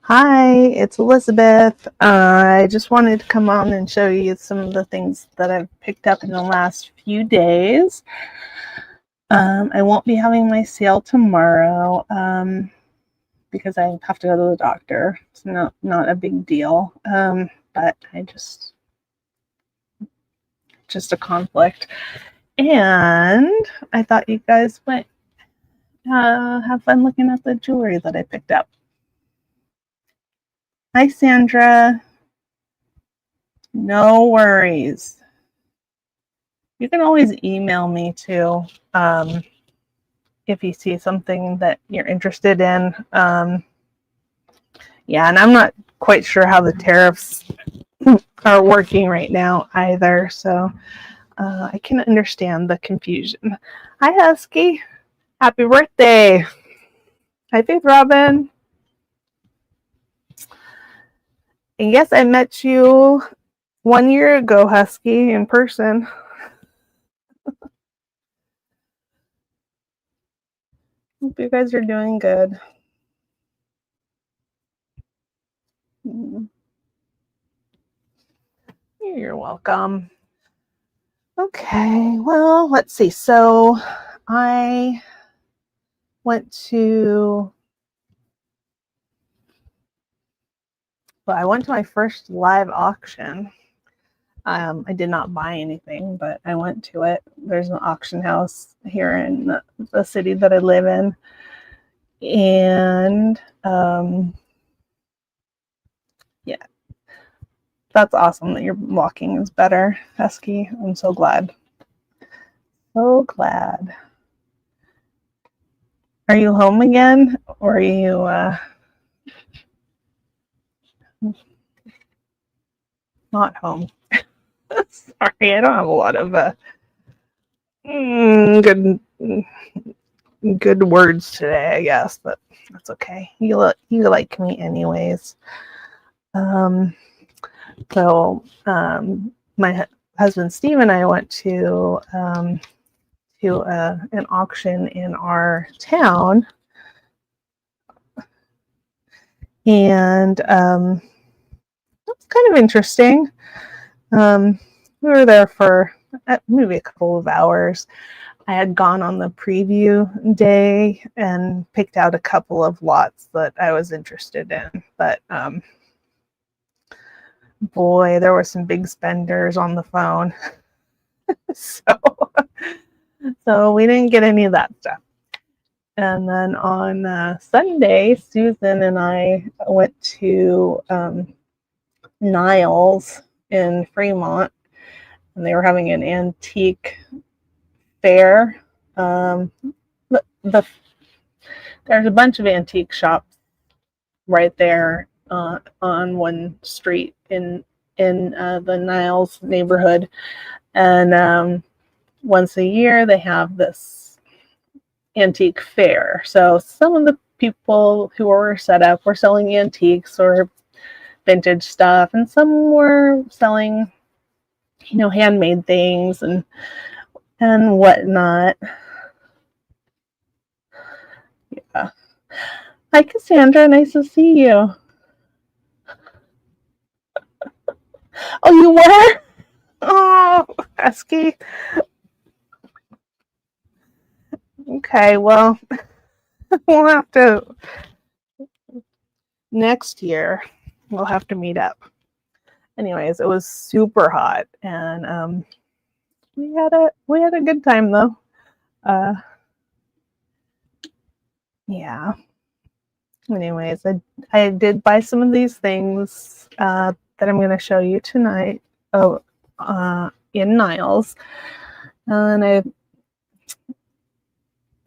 Hi, it's Elizabeth. I just wanted to come on and show you some of the things that I've picked up in the last few days. I won't be having my sale tomorrow because I have to go to the doctor. It's not a big deal, but I just a conflict. And I thought you guys might have fun looking at the jewelry that I picked up. Hi, Sandra. No worries. You can always email me too if you see something that you're interested in. Yeah, and I'm not quite sure how the tariffs are working right now either, so I can understand the confusion. Hi, Husky. Happy birthday. Hi, Faith Robin. And yes, I met you 1 year ago, Husky, in person. Hope you guys are doing good. You're welcome. Okay, well, let's see. So I went to my first live auction. I did not buy anything, but I went to it. There's an auction house here in the city that I live in. And yeah, that's awesome that your walking is better, Husky. I'm so glad. So glad. Are you home again, or are you not home? Sorry, I don't have a lot of good words today, I guess, but that's okay. You like me anyways. My husband Steve and I went to an auction in our town, and it was kind of interesting. We were there for maybe a couple of hours. I had gone on the preview day and picked out a couple of lots that I was interested in, but boy, there were some big spenders on the phone. So we didn't get any of that stuff. And then on Sunday, Susan and I went to Niles in Fremont, and they were having an antique fair. There's a bunch of antique shops right there on one street in the Niles neighborhood, and once a year they have this antique fair. So some of the people who were set up were selling antiques or vintage stuff, and some were selling, handmade things and whatnot. Yeah. Hi, Cassandra. Nice to see you. Oh, you were? Oh, Husky. Okay, well, we'll have to next year. We'll have to meet up. Anyways, it was super hot, and we had a good time though. Yeah. Anyways, I did buy some of these things that I'm going to show you tonight. In Niles, and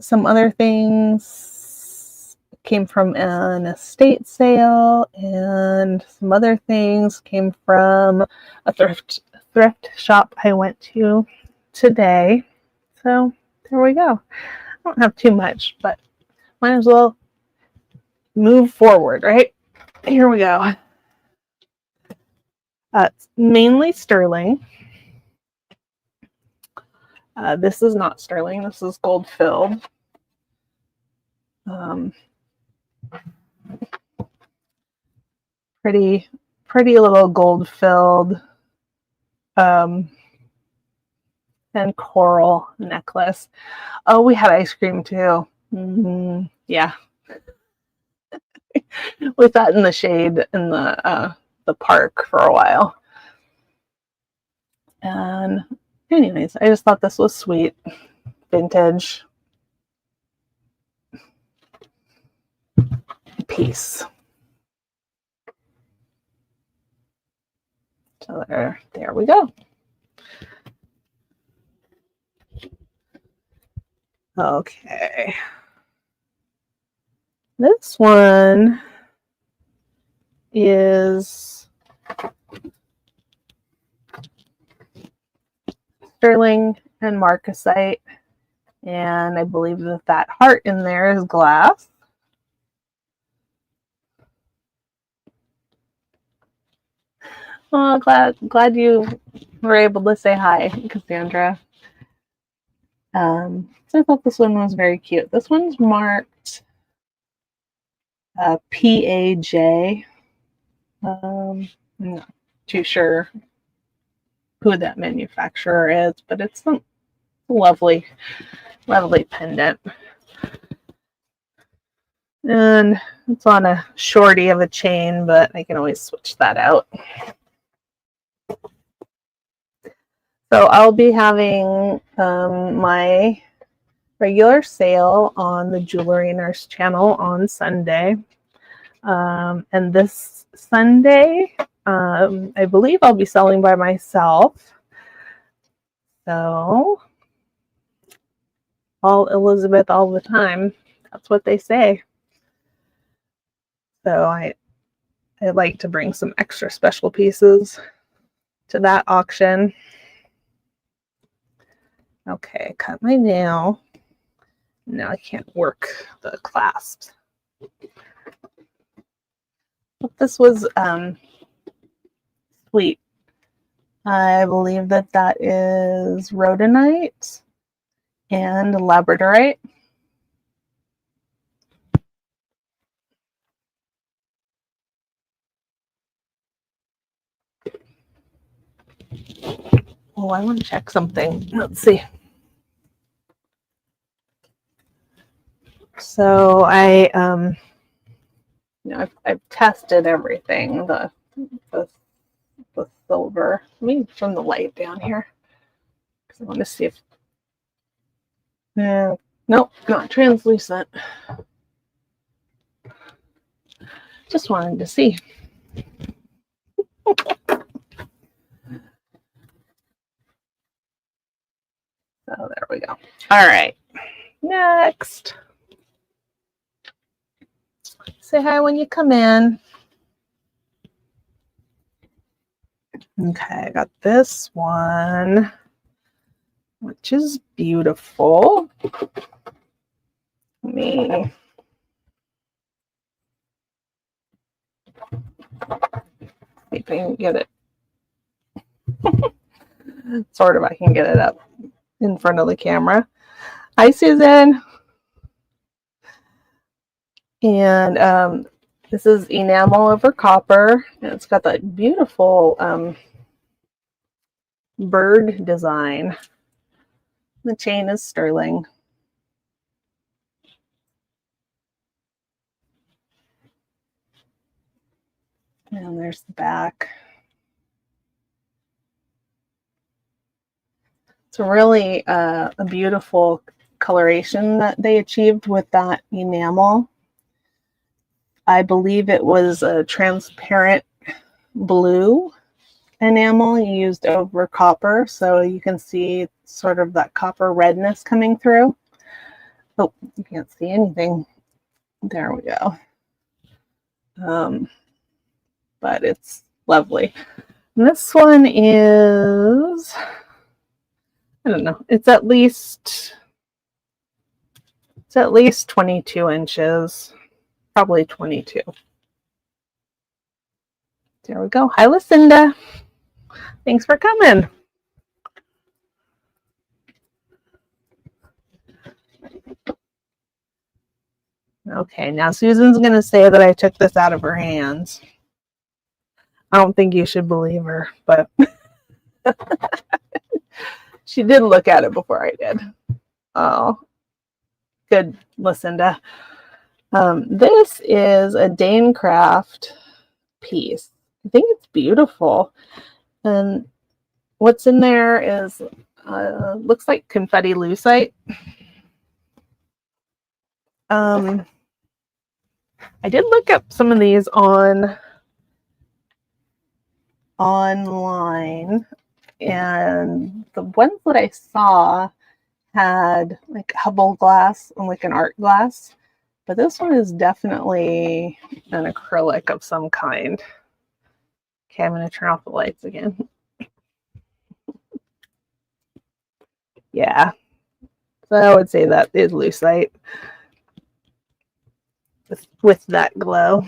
some other things came from an estate sale, and some other things came from a thrift shop I went to today. So there we go. I don't have too much, but might as well move forward, right? Here we go. It's mainly sterling. This is not sterling. This is gold filled. Pretty little gold filled and coral necklace. Oh, we had ice cream too. Yeah. We sat in the shade in the park for a while. And anyways, I just thought this was sweet. Vintage piece. So there we go. Okay. This one is sterling and marcasite, and I believe that heart in there is glass. Oh, glad you were able to say hi, Cassandra. So I thought this one was very cute. This one's marked PAJ. I'm not too sure who that manufacturer is, but it's a lovely pendant. And it's on a shorty of a chain, but I can always switch that out. So I'll be having my regular sale on the Jewelry Nurse channel on Sunday. And this Sunday, I believe I'll be selling by myself. So, all Elizabeth all the time. That's what they say. So I'd like to bring some extra special pieces to that auction. Okay, cut my nail. Now I can't work the clasps. But this was sweet. I believe that is rhodonite and labradorite. Oh, I want to check something. Let's see. So I've tested everything. The silver. Let me turn the light down here because I want to see if. Nope, not translucent. Just wanted to see. So there we go. All right. Next. Say hi when you come in. Okay, I got this one, which is beautiful. Let me see if I can get it. Sort of, I can get it up in front of the camera. Hi, Susan. And this is enamel over copper, and it's got that beautiful bird design. The chain is sterling. And there's the back. It's really a beautiful coloration that they achieved with that enamel. I believe it was a transparent blue enamel used over copper, so you can see sort of that copper redness coming through. Oh, you can't see anything. There we go. But it's lovely. And this one is, I don't know, it's at least 22 inches, probably 22. There we go. Hi, Lucinda. Thanks for coming. Okay, now Susan's going to say that I took this out of her hands. I don't think you should believe her, but she did look at it before I did. Oh, good, Lucinda. This is a Dane Craft piece. I think it's beautiful. And what's in there is, looks like confetti lucite. I did look up some of these online, and the ones that I saw had like Hubble glass and like an art glass, but this one is definitely an acrylic of some kind. Okay, I'm going to turn off the lights again. Yeah, so I would say that is lucite with that glow.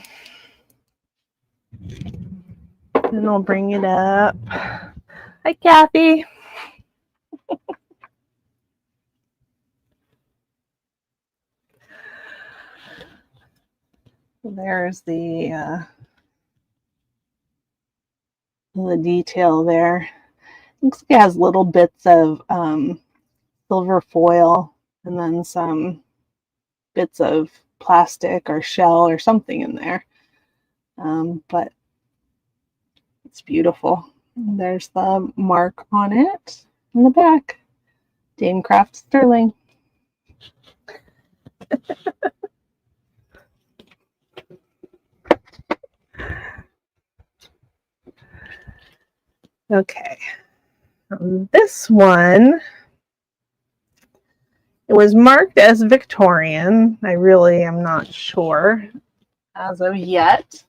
And I'll bring it up. Hi, Kathy. There's the detail there. Looks like it has little bits of silver foil and then some bits of plastic or shell or something in there. But it's beautiful. And there's the mark on it in the back. Dane Craft Sterling. Okay. This one, it was marked as Victorian. I really am not sure as of yet.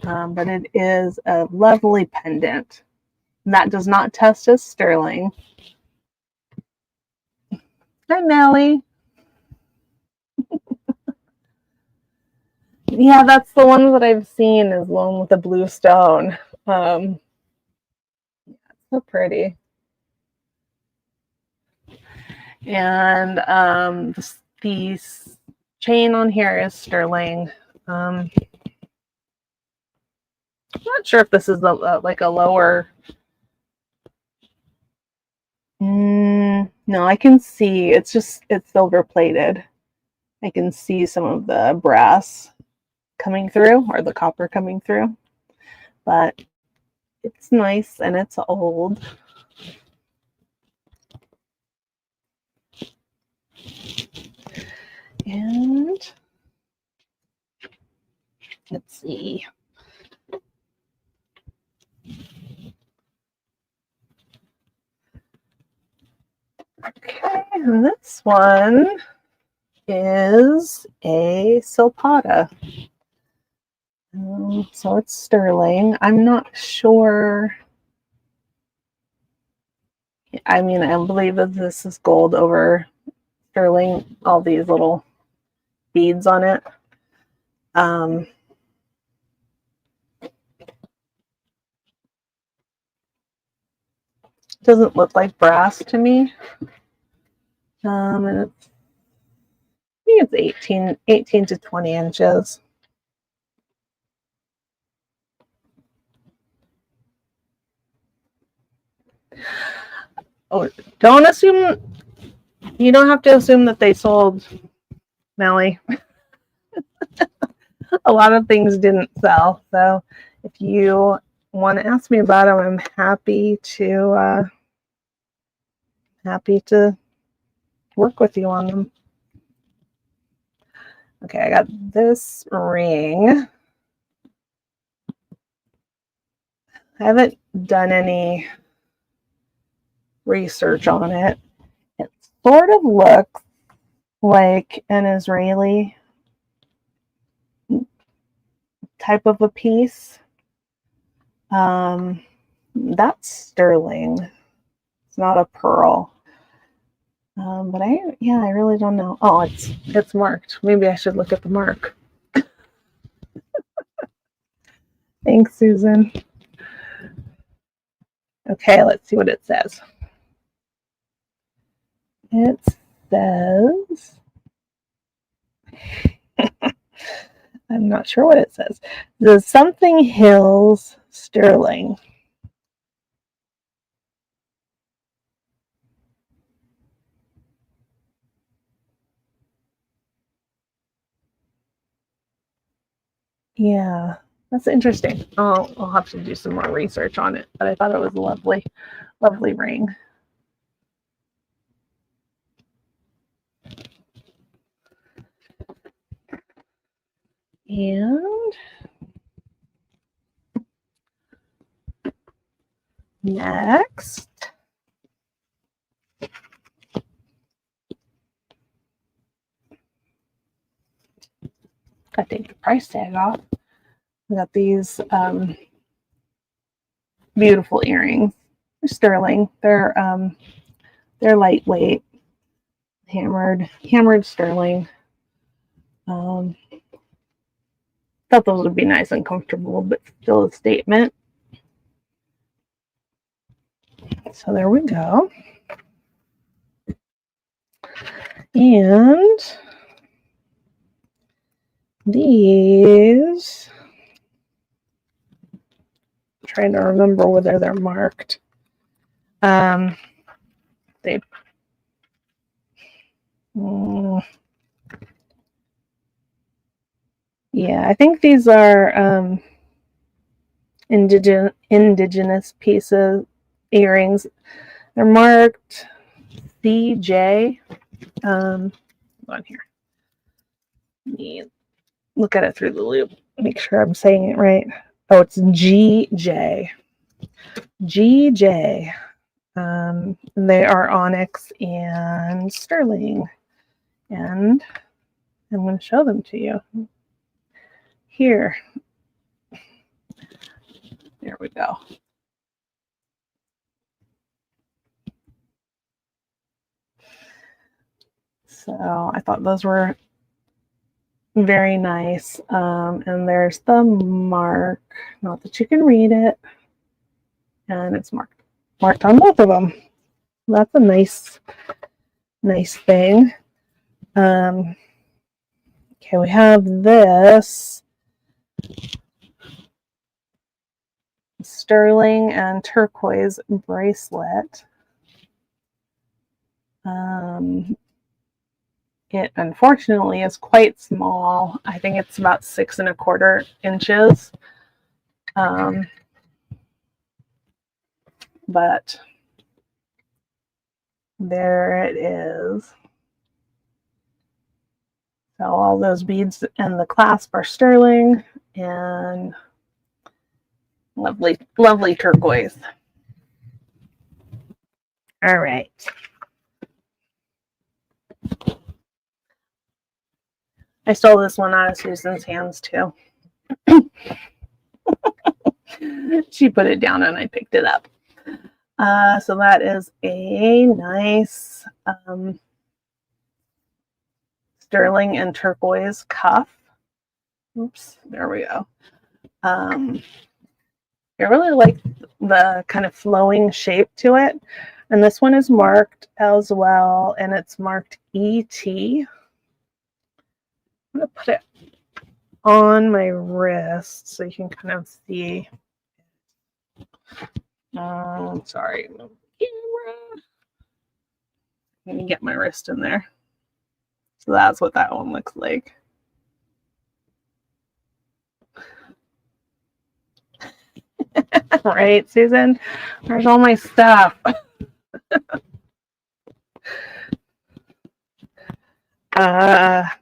But it is a lovely pendant. That does not test as sterling. Hi, Melly. Yeah, that's the one that I've seen, is the one with the blue stone. It's so pretty. And the chain on here is sterling. I'm not sure if this is like a lower. No, I can see it's silver plated. I can see some of the brass coming through, or the copper coming through, but it's nice and it's old. And let's see. Okay, and this one is a silpata. So it's sterling. I'm not sure. I mean, I believe that this is gold over sterling, all these little beads on it. Doesn't look like brass to me. And I think it's 18 to 20 inches. Oh, don't assume, you don't have to assume that they sold, Melly. A lot of things didn't sell. So if you want to ask me about them, I'm happy to work with you on them. Okay, I got this ring. I haven't done any research on it. It sort of looks like an Israeli type of a piece. That's sterling. It's not a pearl. But I really don't know. Oh, it's marked. Maybe I should look at the mark. Thanks, Susan. Okay, let's see what it says. It says I'm not sure what it says. The Something Hills Sterling. Yeah, that's interesting. I'll have to do some more research on it, but I thought it was a lovely, lovely ring. And next, gotta take the price tag off. We got these beautiful earrings. They're sterling. They're lightweight, hammered sterling. Thought those would be nice and comfortable, but still a statement. So there we go. And these, I'm trying to remember whether they're marked. Yeah, I think these are indigenous pieces, earrings. They're marked CJ. Hold on here. Let me look at it through the loop. Make sure I'm saying it right. Oh, it's GJ. GJ. They are onyx and sterling. And I'm going to show them to you. Here. There we go. So I thought those were very nice. And there's the mark. Not that you can read it. And it's marked on both of them. That's a nice thing. Okay, we have this sterling and turquoise bracelet. It unfortunately is quite small. I think it's about 6 1/4 inches. But there it is. So all those beads and the clasp are sterling and lovely, lovely turquoise. All right. I stole this one out of Susan's hands too. She put it down and I picked it up. So that is a nice sterling and turquoise cuff. Oops, there we go. I really like the kind of flowing shape to it. And this one is marked as well, and it's marked ET. I'm going to put it on my wrist so you can kind of see. Sorry, camera. Let me get my wrist in there. So that's what that one looks like. Right, Susan? Where's all my stuff?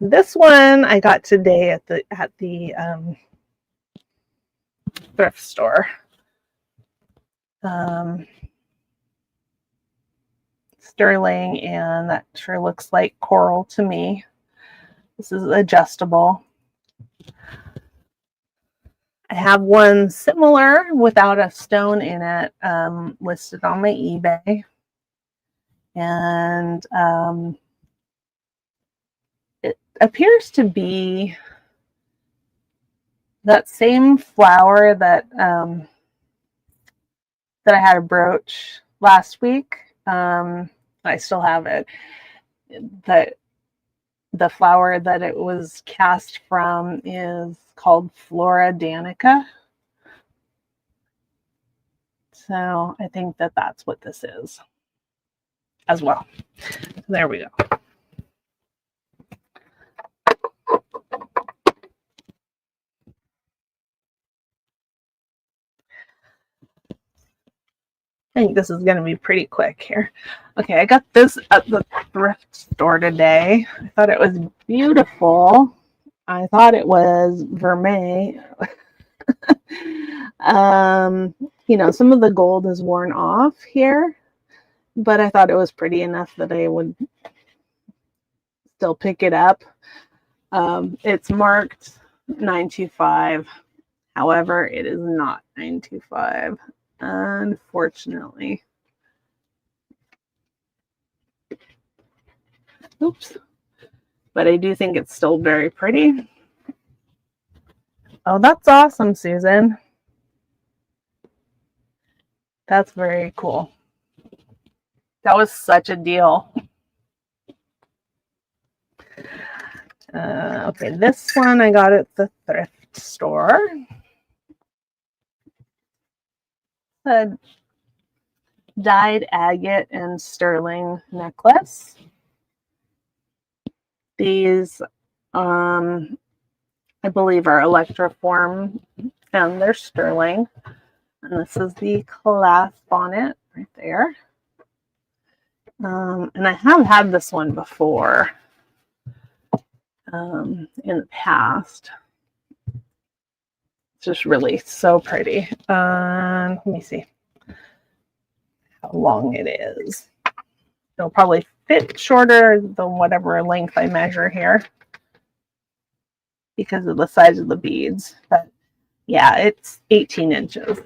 This one I got today at the thrift store. Sterling, and that sure looks like coral to me. This is adjustable. I have one similar without a stone in it listed on my eBay. And it appears to be that same flower that I had a brooch last week. I still have it. That the flower that it was cast from is called Flora Danica. So I think that that's what this is as well. There we go. I think this is going to be pretty quick here. Okay, I got this at the thrift store today. I thought it was beautiful. I thought it was vermeil. You know, some of the gold is worn off here, but I thought it was pretty enough that I would still pick it up. It's marked 925. However, it is not 925, unfortunately. Oops. But I do think it's still very pretty. Oh, that's awesome, Susan. That's very cool. That was such a deal. Okay, this one I got at the thrift store. A dyed agate and sterling necklace. These, I believe, are electroform, and they're sterling. And this is the clasp on it right there. And I have had this one before in the past. It's just really so pretty. Let me see how long it is. It'll probably fit shorter than whatever length I measure here because of the size of the beads. But yeah, it's 18 inches.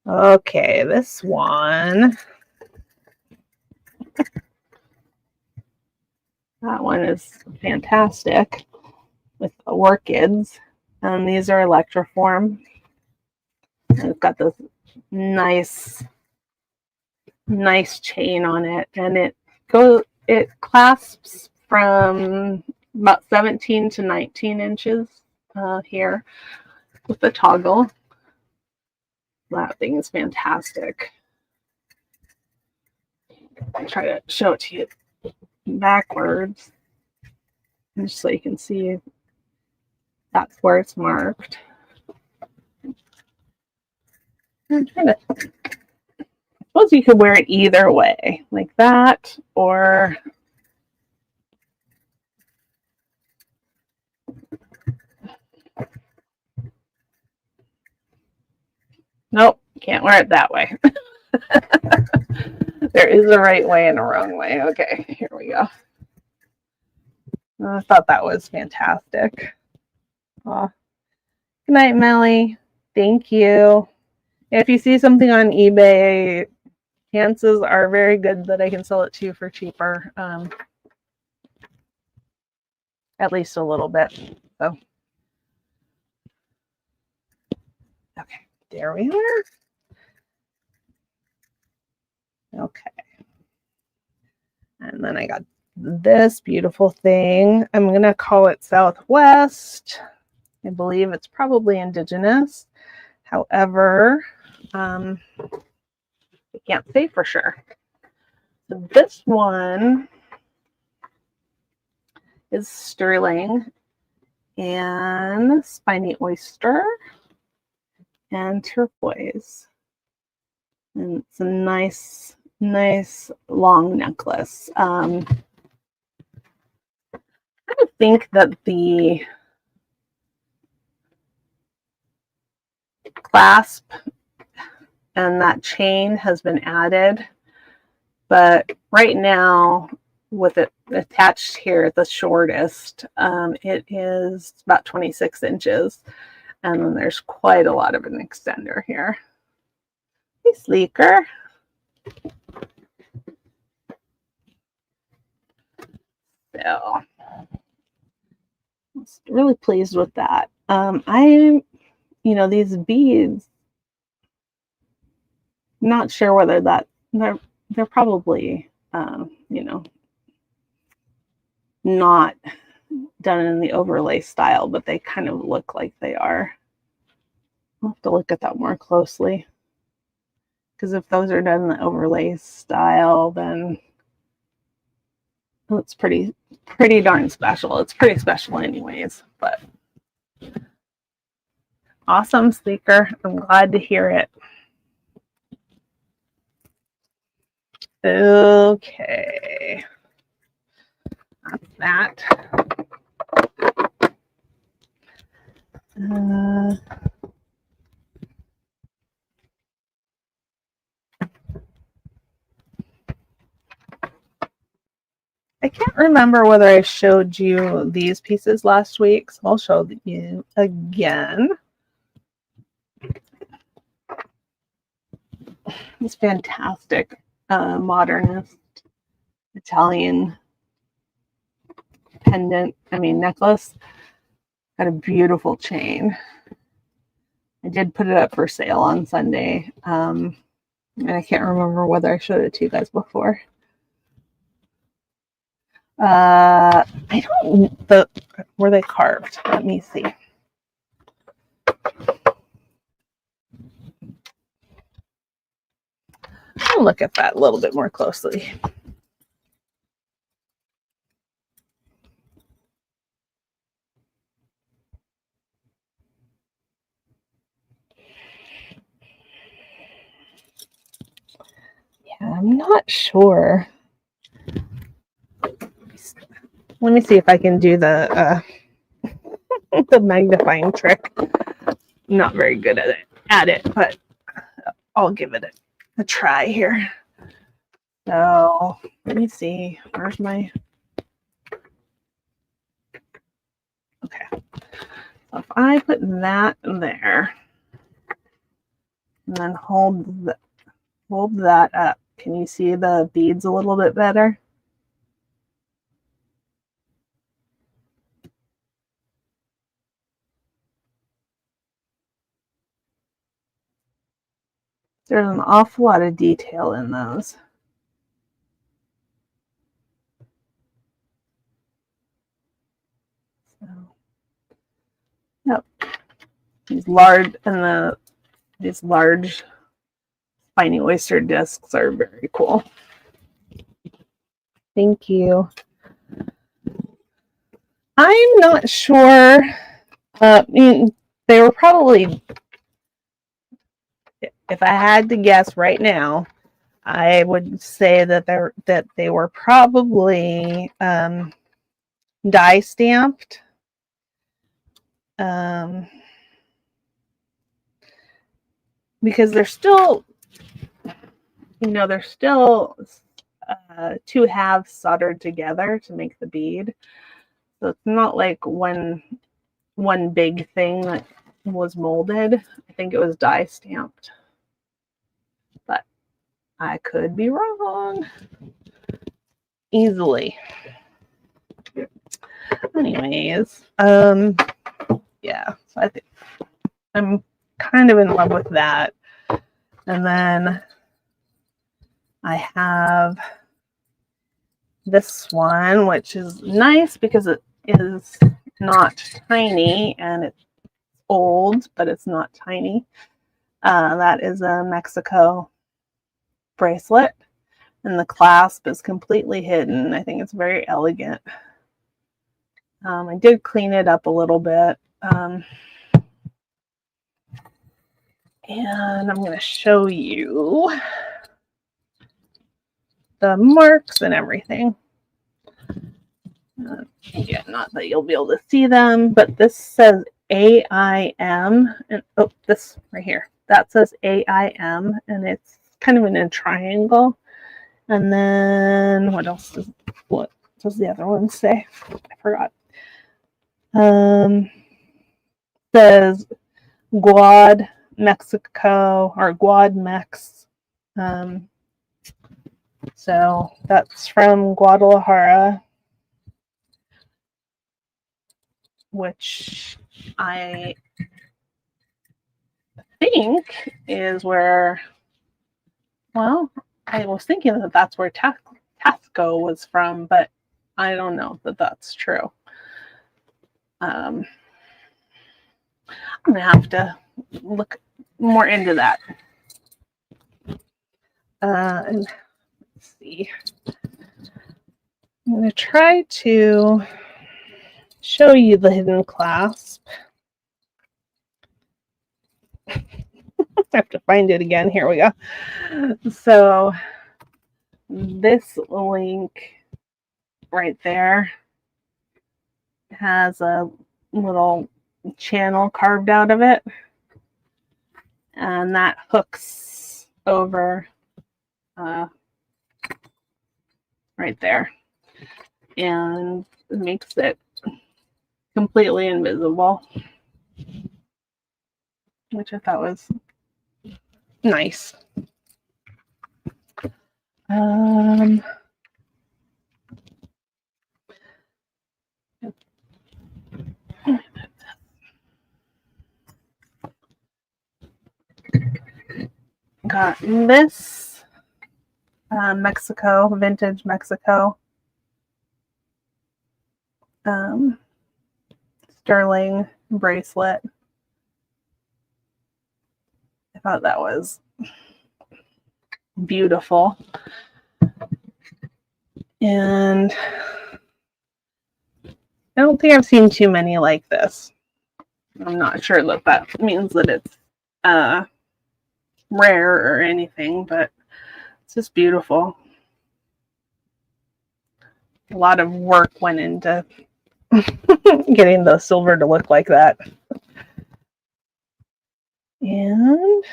Okay, this one. That one is fantastic with the orchids. And these are electroform. And it's got this nice chain on it. And it clasps from about 17 to 19 inches here with the toggle. That thing is fantastic. I'll try to show it to you backwards just so you can see that's where it's marked. I'm trying to, I suppose you could wear it either way, like that, or nope, can't wear it that way. There is a right way and a wrong way. Okay, here we go. I thought that was fantastic. Good night, Melly. Thank you. If you see something on eBay, chances are very good that I can sell it to you for cheaper. At least a little bit. So, okay, there we are. Okay. And then I got this beautiful thing. I'm going to call it Southwest. I believe it's probably indigenous. However, I can't say for sure. So this one is sterling and spiny oyster and turquoise. And it's a nice long necklace. I think that the clasp and that chain has been added, but right now with it attached here at the shortest, it is about 26 inches, and then there's quite a lot of an extender here. Hey, Sleeker. So, I'm really pleased with that. These beads, not sure whether they're probably, not done in the overlay style, but they kind of look like they are. I'll have to look at that more closely. Because if those are done in the overlay style, then it's pretty darn special. It's pretty special anyways, but awesome, Speaker. I'm glad to hear it. Okay. That's that. I can't remember whether I showed you these pieces last week, so I'll show you again. This fantastic modernist Italian necklace. Got a beautiful chain. I did put it up for sale on Sunday, and I can't remember whether I showed it to you guys before. I don't. Were they carved? Let me see. I'll look at that a little bit more closely. Yeah, I'm not sure. Let me see if I can do the the magnifying trick. I'm not very good at it, but I'll give it a try here. So let me see. Where's my? Okay. So if I put that in there and then hold that up, can you see the beads a little bit better? There's an awful lot of detail in those. So, yep. These large spiny oyster discs are very cool. Thank you. I'm not sure. They were probably, if I had to guess right now, I would say that they were probably die stamped. Because they're still, two halves soldered together to make the bead. So it's not like one big thing that was molded. I think it was die stamped. But I could be wrong. Easily. Anyways, yeah, so I think I'm kind of in love with that. And then I have this one, which is nice because it is not tiny and it's old, but it's not tiny. That is a Mexico bracelet, and the clasp is completely hidden. I think it's very elegant. I did clean it up a little bit. And I'm going to show you the marks and everything. Yeah, not that you'll be able to see them, but this says AIM, and this right here, that says AIM, and it's kind of in a triangle. And then what does the other one say? I forgot. Says Guad Mexico, or Guad Mex. So that's from Guadalajara, which I think is where, well, I was thinking that that's where Tasco was from, but I don't know that that's true. I'm going to have to look more into that. And let's see. I'm going to try to show you the hidden clasp. I have to find it again. Here we go. So this link right there has a little channel carved out of it, and that hooks over right there and makes it completely invisible, which I thought was nice. Got this Mexico, vintage Mexico sterling bracelet. I thought that was beautiful. And I don't think I've seen too many like this. I'm not sure that that means that it's rare or anything, but it's just beautiful. A lot of work went into getting the silver to look like that. And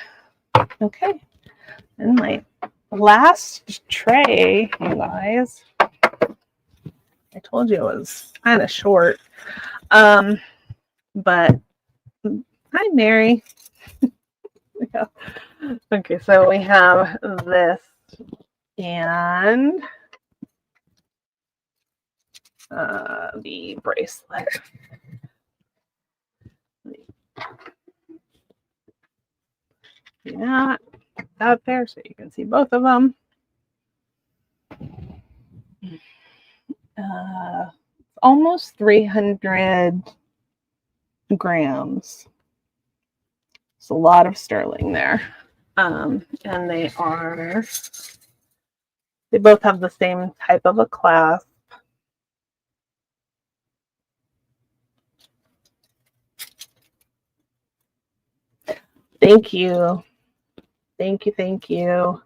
okay, and my last tray, you guys. I told you it was kind of short. But hi, Mary. Yeah. Okay, so we have this and the bracelet. Yeah, out there so you can see both of them. Almost 300 grams. It's a lot of sterling there. And they both have the same type of a clasp. Thank you. Thank you. Thank you.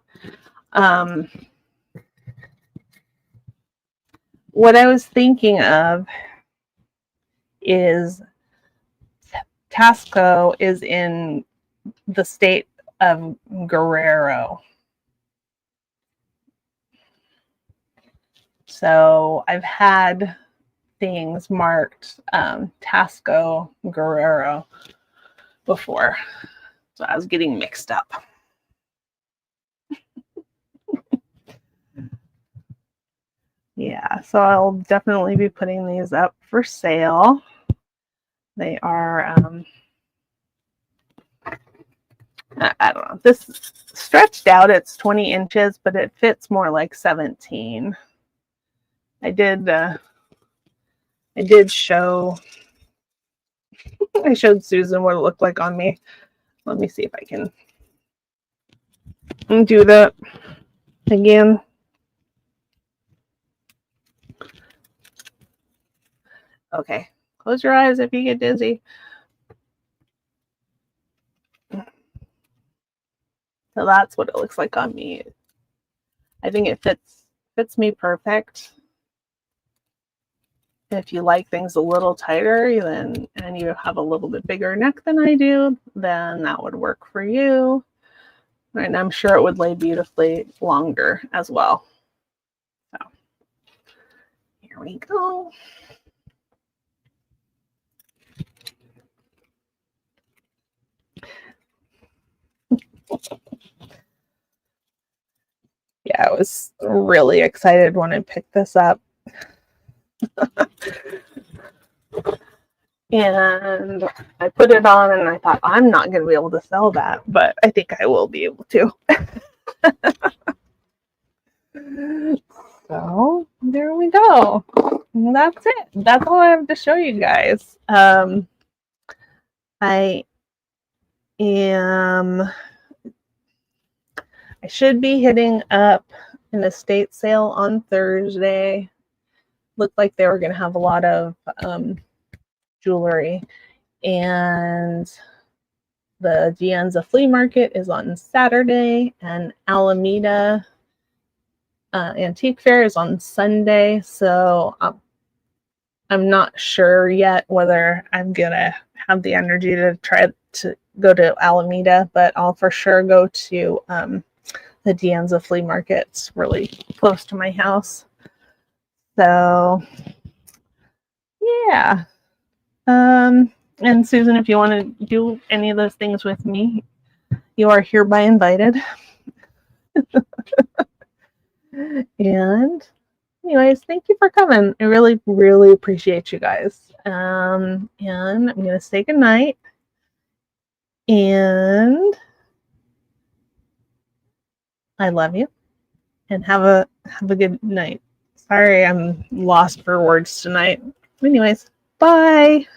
What I was thinking of is Tasco is in the state of Guerrero. So I've had things marked Tasco Guerrero before. So I was getting mixed up. Yeah, so I'll definitely be putting these up for sale. They are, I don't know, this stretched out, it's 20 inches, but it fits more like 17. I did show, I showed Susan what it looked like on me. Let me see if I can do that again. Okay, close your eyes if you get dizzy. So that's what it looks like on me. I think it fits me perfect. If you like things a little tighter, then and you have a little bit bigger neck than I do, then that would work for you. And I'm sure it would lay beautifully longer as well. So here we go. Yeah, I was really excited when I picked this up. And I put it on and I thought, I'm not going to be able to sell that, but I think I will be able to. So there we go. And that's it. That's all I have to show you guys. I should be hitting up an estate sale on Thursday. Looked like they were going to have a lot of jewelry. And the Gianza flea market is on Saturday, and Alameda Antique Fair is on Sunday. So I'm not sure yet whether I'm going to have the energy to try to go to Alameda, but I'll for sure go to the Gianza flea market. It's really close to my house. So, yeah. And Susan, if you want to do any of those things with me, you are hereby invited. And anyways, thank you for coming. I really, really appreciate you guys. And I'm going to say goodnight. And I love you. And have a good night. Sorry, I'm lost for words tonight. Anyways, bye.